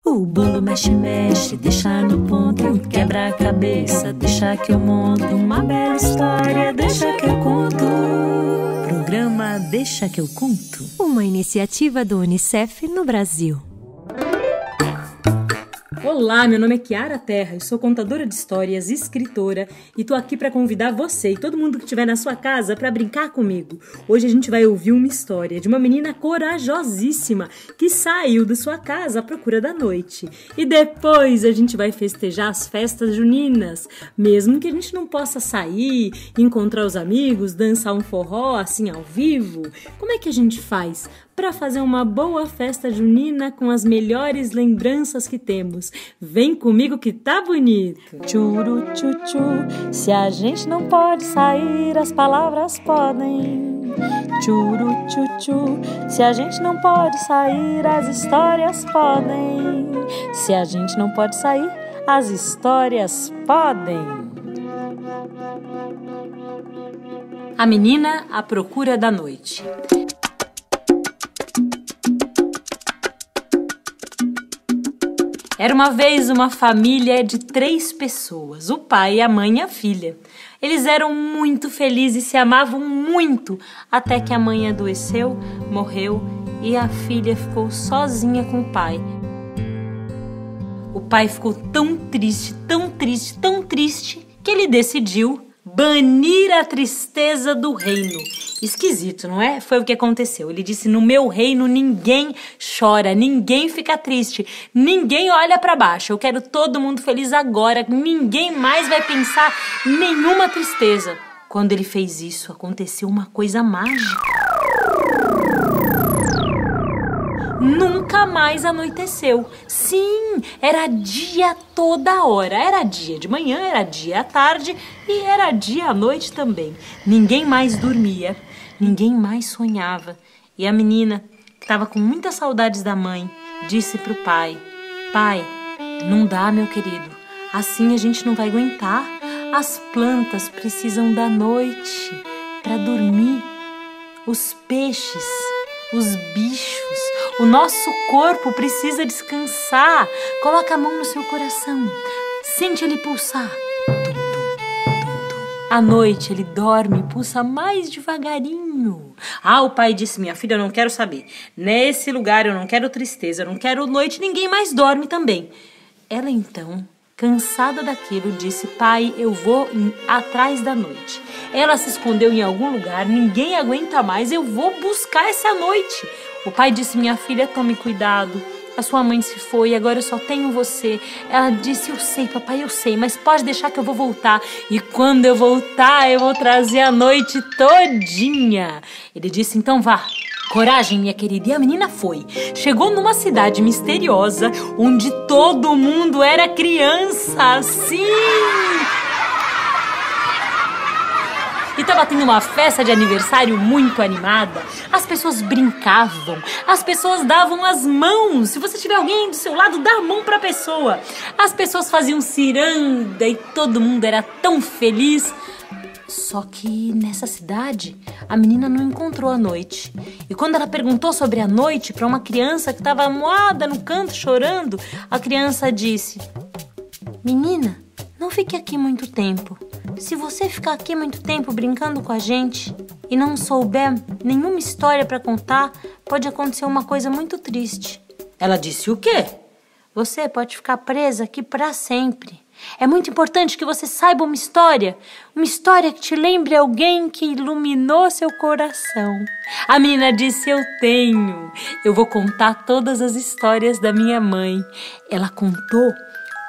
O bolo mexe, mexe, deixa no ponto. Quebra a cabeça, deixa que eu monto. Uma bela história, deixa que eu conto. Programa Deixa que eu conto. Uma iniciativa do Unicef no Brasil. Olá, meu nome é Kiara Terra, eu sou contadora de histórias, escritora e tô aqui para convidar você e todo mundo que estiver na sua casa para brincar comigo. Hoje a gente vai ouvir uma história de uma menina corajosíssima que saiu da sua casa à procura da noite. E depois a gente vai festejar as festas juninas, mesmo que a gente não possa sair, encontrar os amigos, dançar um forró assim ao vivo. Como é que a gente faz para fazer uma boa festa junina com as melhores lembranças que temos? Vem comigo que tá bonito! Churu, tchu, se a gente não pode sair, as palavras podem. Churu, tchu, se a gente não pode sair, as histórias podem. Se a gente não pode sair, as histórias podem. A menina à procura da noite. Era uma vez uma família de 3 pessoas, o pai, a mãe e a filha. Eles eram muito felizes e se amavam muito, até que a mãe adoeceu, morreu e a filha ficou sozinha com o pai. O pai ficou tão triste, tão triste, tão triste, que ele decidiu banir a tristeza do reino. Esquisito, não é? Foi o que aconteceu. Ele disse: no meu reino ninguém chora, ninguém fica triste, ninguém olha para baixo. Eu quero todo mundo feliz agora. Ninguém mais vai pensar em nenhuma tristeza. Quando ele fez isso, aconteceu uma coisa mágica. Nunca mais anoiteceu. Sim, era dia toda hora. Era dia de manhã, era dia à tarde e era dia à noite também. Ninguém mais dormia, ninguém mais sonhava. E a menina, que estava com muitas saudades da mãe, disse para o pai: pai, não dá, meu querido. Assim a gente não vai aguentar. As plantas precisam da noite para dormir. Os peixes, os bichos, o nosso corpo precisa descansar. Coloca a mão no seu coração. Sente ele pulsar. Tum, tum, tum, tum. À noite ele dorme e pulsa mais devagarinho. O pai disse: minha filha, eu não quero saber. Nesse lugar eu não quero tristeza, eu não quero noite, ninguém mais dorme também. Ela então, cansada daquilo, disse: pai, eu vou atrás da noite. Ela se escondeu em algum lugar, ninguém aguenta mais, eu vou buscar essa noite. O pai disse: minha filha, tome cuidado. A sua mãe se foi, agora eu só tenho você. Ela disse: eu sei, papai, eu sei, mas pode deixar que eu vou voltar. E quando eu voltar, eu vou trazer a noite todinha. Ele disse: então vá. Coragem, minha querida. E a menina foi. Chegou numa cidade misteriosa, onde todo mundo era criança. Sim! E estava tendo uma festa de aniversário muito animada. As pessoas brincavam, as pessoas davam as mãos. Se você tiver alguém do seu lado, dá a mão para a pessoa. As pessoas faziam ciranda e todo mundo era tão feliz. Só que nessa cidade, a menina não encontrou a noite. E quando ela perguntou sobre a noite para uma criança que estava amuada no canto chorando, a criança disse: menina, não fique aqui muito tempo. Se você ficar aqui muito tempo brincando com a gente e não souber nenhuma história para contar, pode acontecer uma coisa muito triste. Ela disse: o quê? Você pode ficar presa aqui para sempre. É muito importante que você saiba uma história que te lembre alguém que iluminou seu coração. A menina disse: eu tenho. Eu vou contar todas as histórias da minha mãe. Ela contou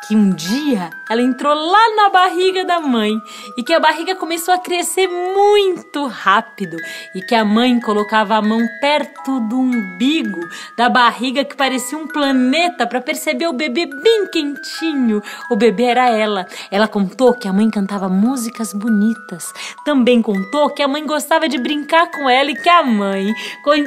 que um dia ela entrou lá na barriga da mãe e que a barriga começou a crescer muito rápido e que a mãe colocava a mão perto do umbigo da barriga, que parecia um planeta, para perceber o bebê bem quentinho. O bebê era ela. Ela contou que a mãe cantava músicas bonitas. Também contou que a mãe gostava de brincar com ela e que a mãe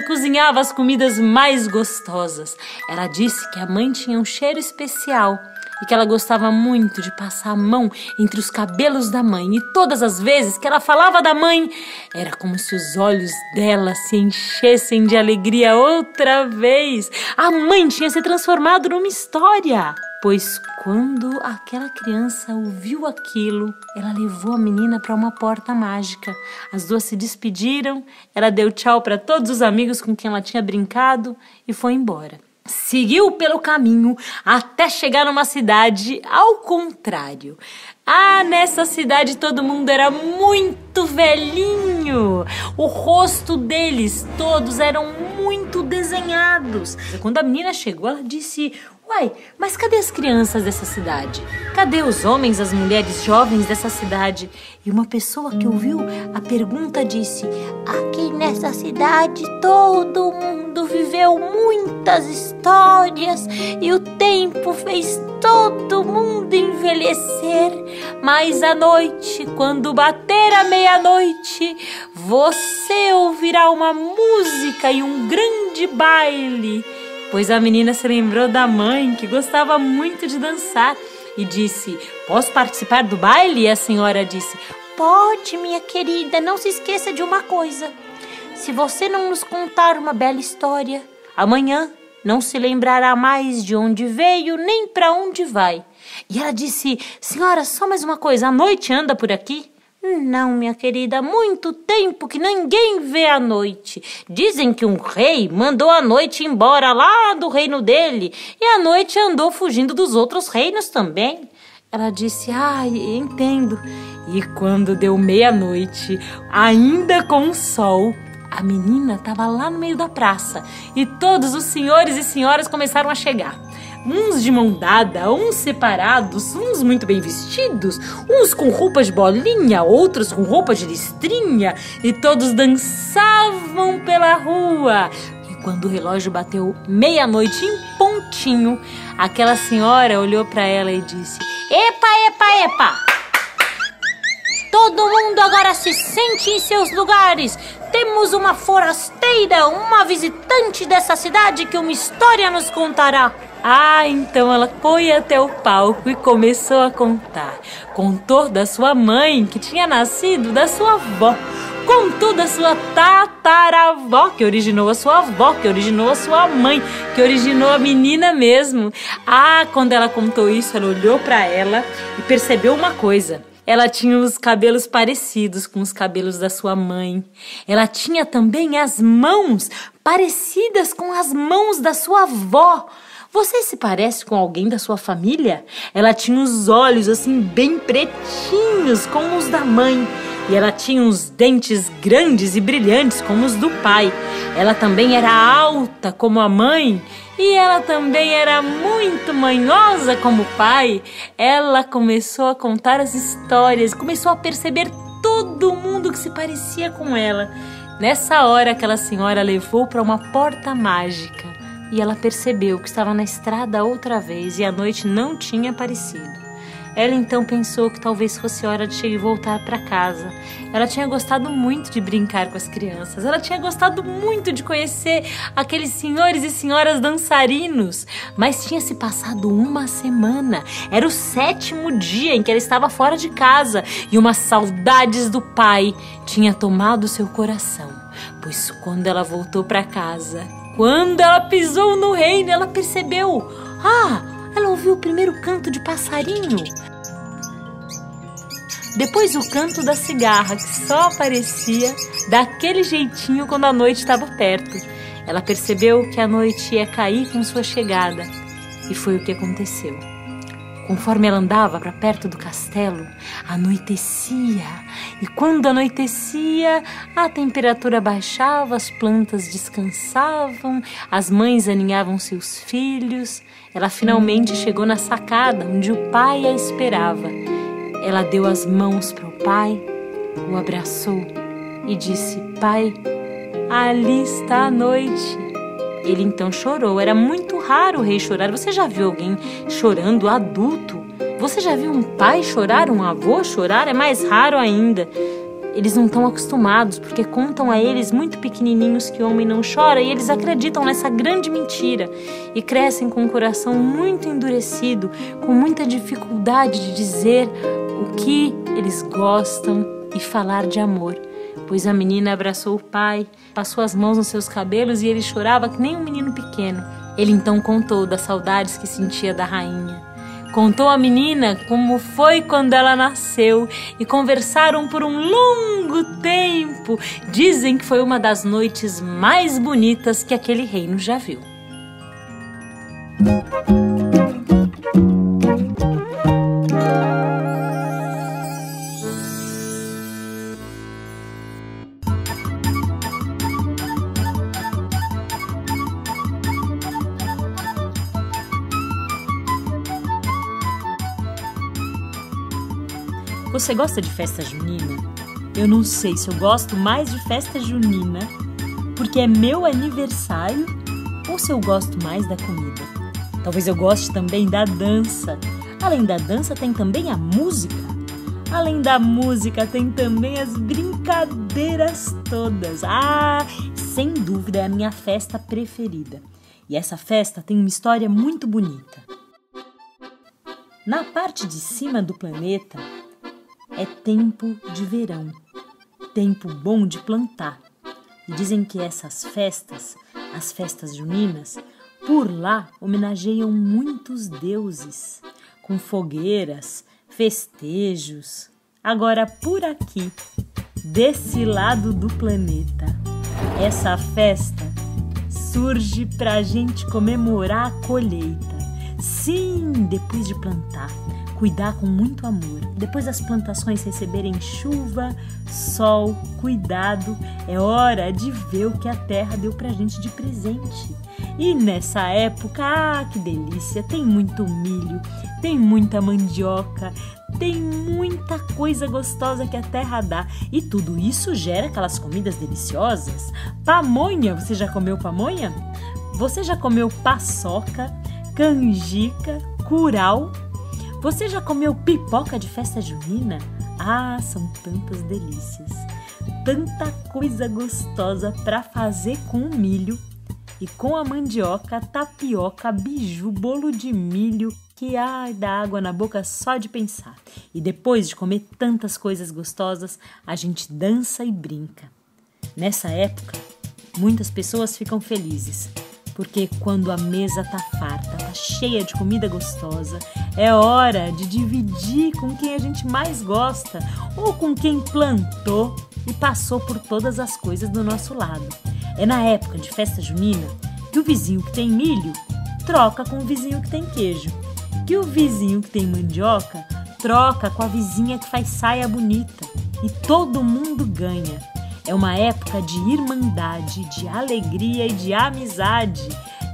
cozinhava as comidas mais gostosas. Ela disse que a mãe tinha um cheiro especial. e que ela gostava muito de passar a mão entre os cabelos da mãe. E todas as vezes que ela falava da mãe, era como se os olhos dela se enchessem de alegria outra vez. A mãe tinha se transformado numa história. Pois quando aquela criança ouviu aquilo, ela levou a menina para uma porta mágica. As duas se despediram, ela deu tchau para todos os amigos com quem ela tinha brincado e foi embora. Seguiu pelo caminho até chegar numa cidade ao contrário. Nessa cidade todo mundo era muito velhinho. O rosto deles todos eram muito desenhados. Quando a menina chegou, ela disse: "Uai, mas cadê as crianças dessa cidade? Cadê os homens, as mulheres jovens dessa cidade?" E uma pessoa que ouviu a pergunta disse: "Aqui nessa cidade todo mundo viveu muitas histórias e o tempo fez todo mundo envelhecer. Mas à noite, quando bater a meia-noite, você ouvirá uma música e um grande baile." Pois a menina se lembrou da mãe, que gostava muito de dançar, e disse: "Posso participar do baile?" E a senhora disse: "Pode, minha querida, não se esqueça de uma coisa. Se você não nos contar uma bela história, amanhã não se lembrará mais de onde veio nem para onde vai." E ela disse: "Senhora, só mais uma coisa, a noite anda por aqui?" "Não, minha querida, há muito tempo que ninguém vê a noite. Dizem que um rei mandou a noite embora lá do reino dele e a noite andou fugindo dos outros reinos também." Ela disse: "Entendo." E quando deu meia-noite, ainda com o sol, a menina estava lá no meio da praça e todos os senhores e senhoras começaram a chegar. Uns de mão dada, uns separados, uns muito bem vestidos, uns com roupas de bolinha, outros com roupas de listrinha, e todos dançavam pela rua. E quando o relógio bateu meia-noite em pontinho, aquela senhora olhou para ela e disse: "Epa, epa, epa! Todo mundo agora se sente em seus lugares. Temos uma forasteira, uma visitante dessa cidade que uma história nos contará." Então ela foi até o palco e começou a contar. Contou da sua mãe, que tinha nascido da sua avó. Contou da sua tataravó, que originou a sua avó, que originou a sua mãe, que originou a menina mesmo. Quando ela contou isso, ela olhou para ela e percebeu uma coisa. Ela tinha os cabelos parecidos com os cabelos da sua mãe. Ela tinha também as mãos parecidas com as mãos da sua avó. Você se parece com alguém da sua família? Ela tinha os olhos assim bem pretinhos como os da mãe. E ela tinha uns dentes grandes e brilhantes como os do pai. Ela também era alta como a mãe. E ela também era muito manhosa como o pai. Ela começou a contar as histórias, começou a perceber todo mundo que se parecia com ela. Nessa hora, aquela senhora levou para uma porta mágica. E ela percebeu que estava na estrada outra vez e a noite não tinha aparecido. Ela então pensou que talvez fosse hora de voltar para casa. Ela tinha gostado muito de brincar com as crianças. Ela tinha gostado muito de conhecer aqueles senhores e senhoras dançarinos. Mas tinha se passado uma semana. Era o 7º dia em que ela estava fora de casa. E umas saudades do pai tinha tomado seu coração. Pois quando ela voltou para casa, quando ela pisou no reino, ela percebeu. Ela ouviu o primeiro canto de passarinho. Depois o canto da cigarra, que só aparecia daquele jeitinho quando a noite estava perto. Ela percebeu que a noite ia cair com sua chegada. E foi o que aconteceu. Conforme ela andava para perto do castelo, anoitecia. E quando anoitecia, a temperatura baixava, as plantas descansavam, as mães aninhavam seus filhos. Ela finalmente chegou na sacada onde o pai a esperava. Ela deu as mãos para o pai, o abraçou e disse: "Pai, ali está a noite." Ele então chorou. Era muito raro o rei chorar. Você já viu alguém chorando adulto? Você já viu um pai chorar, um avô chorar? É mais raro ainda. eles não estão acostumados, porque contam a eles muito pequenininhos que o homem não chora, e eles acreditam nessa grande mentira e crescem com o coração muito endurecido, com muita dificuldade de dizer o que eles gostam e falar de amor. Pois a menina abraçou o pai, passou as mãos nos seus cabelos e ele chorava que nem um menino pequeno. Ele então contou das saudades que sentia da rainha. Contou à menina como foi quando ela nasceu e conversaram por um longo tempo. Dizem que foi uma das noites mais bonitas que aquele reino já viu. Você gosta de festa junina? Eu não sei se eu gosto mais de festa junina porque é meu aniversário ou se eu gosto mais da comida. Talvez eu goste também da dança. Além da dança tem também a música. Além da música tem também as brincadeiras todas. Sem dúvida é a minha festa preferida. E essa festa tem uma história muito bonita. Na parte de cima do planeta é tempo de verão, tempo bom de plantar. E dizem que essas festas, as festas juninas, por lá homenageiam muitos deuses, com fogueiras, festejos. Agora por aqui, desse lado do planeta, essa festa surge pra gente comemorar a colheita. Sim, depois de plantar, cuidar com muito amor. Depois das plantações receberem chuva, sol, cuidado, é hora de ver o que a terra deu pra gente de presente. E nessa época, que delícia, tem muito milho, tem muita mandioca, tem muita coisa gostosa que a terra dá. E tudo isso gera aquelas comidas deliciosas. Pamonha, você já comeu pamonha? Você já comeu paçoca, canjica, curau? Você já comeu pipoca de festa junina? São tantas delícias, tanta coisa gostosa para fazer com o milho e com a mandioca, tapioca, biju, bolo de milho, que dá água na boca só de pensar. E depois de comer tantas coisas gostosas, a gente dança e brinca. Nessa época, muitas pessoas ficam felizes, porque quando a mesa tá farta, tá cheia de comida gostosa, é hora de dividir com quem a gente mais gosta ou com quem plantou e passou por todas as coisas do nosso lado. É na época de festa junina que o vizinho que tem milho troca com o vizinho que tem queijo, que o vizinho que tem mandioca troca com a vizinha que faz saia bonita e todo mundo ganha. É uma época de irmandade, de alegria e de amizade.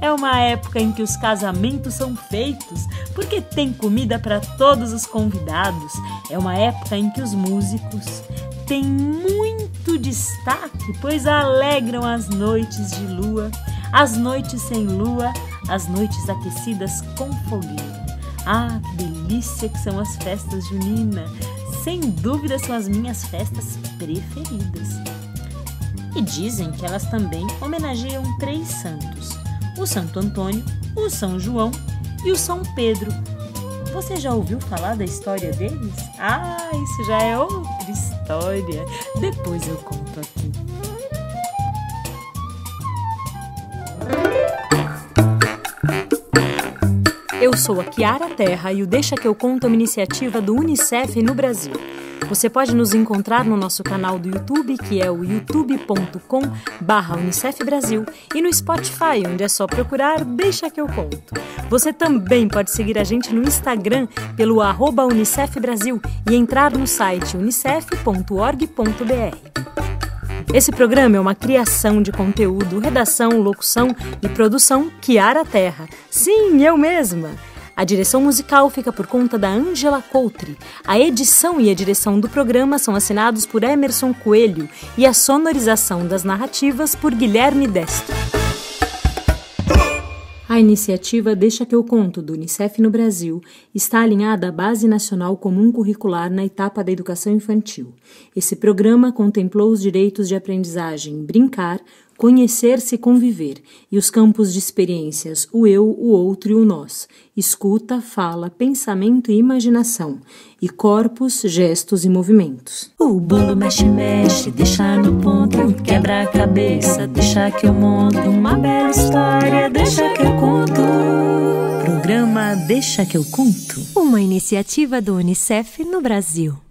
É uma época em que os casamentos são feitos, porque tem comida para todos os convidados. É uma época em que os músicos têm muito destaque, pois alegram as noites de lua, as noites sem lua, as noites aquecidas com fogueira. Que delícia que são as festas juninas! Sem dúvida são as minhas festas preferidas. E dizem que elas também homenageiam 3 santos: o Santo Antônio, o São João e o São Pedro. Você já ouviu falar da história deles? Isso já é outra história. Depois eu conto aqui. Eu sou a Kiara Terra e o Deixa Que Eu Conto é uma iniciativa do Unicef no Brasil. Você pode nos encontrar no nosso canal do YouTube, que é o youtube.com/Unicef Brasil, e no Spotify, onde é só procurar Deixa Que Eu Conto. Você também pode seguir a gente no Instagram pelo @Unicef Brasil e entrar no site unicef.org.br. Esse programa é uma criação de conteúdo, redação, locução e produção Kiara Terra. Sim, eu mesma! A direção musical fica por conta da Ângela Coutri. A edição e a direção do programa são assinados por Emerson Coelho e a sonorização das narrativas por Guilherme Destro. A iniciativa Deixa que eu conto, do Unicef no Brasil, está alinhada à Base Nacional Comum Curricular na etapa da educação infantil. Esse programa contemplou os direitos de aprendizagem brincar, conhecer-se e conviver, e os campos de experiências o eu, o outro e o nós, escuta, fala, pensamento e imaginação, e corpos, gestos e movimentos. O bolo mexe, mexe, deixa no ponto, quebra a cabeça, deixa que eu monto uma bela história, deixa que eu conto. Programa Deixa que eu conto. Uma iniciativa do Unicef no Brasil.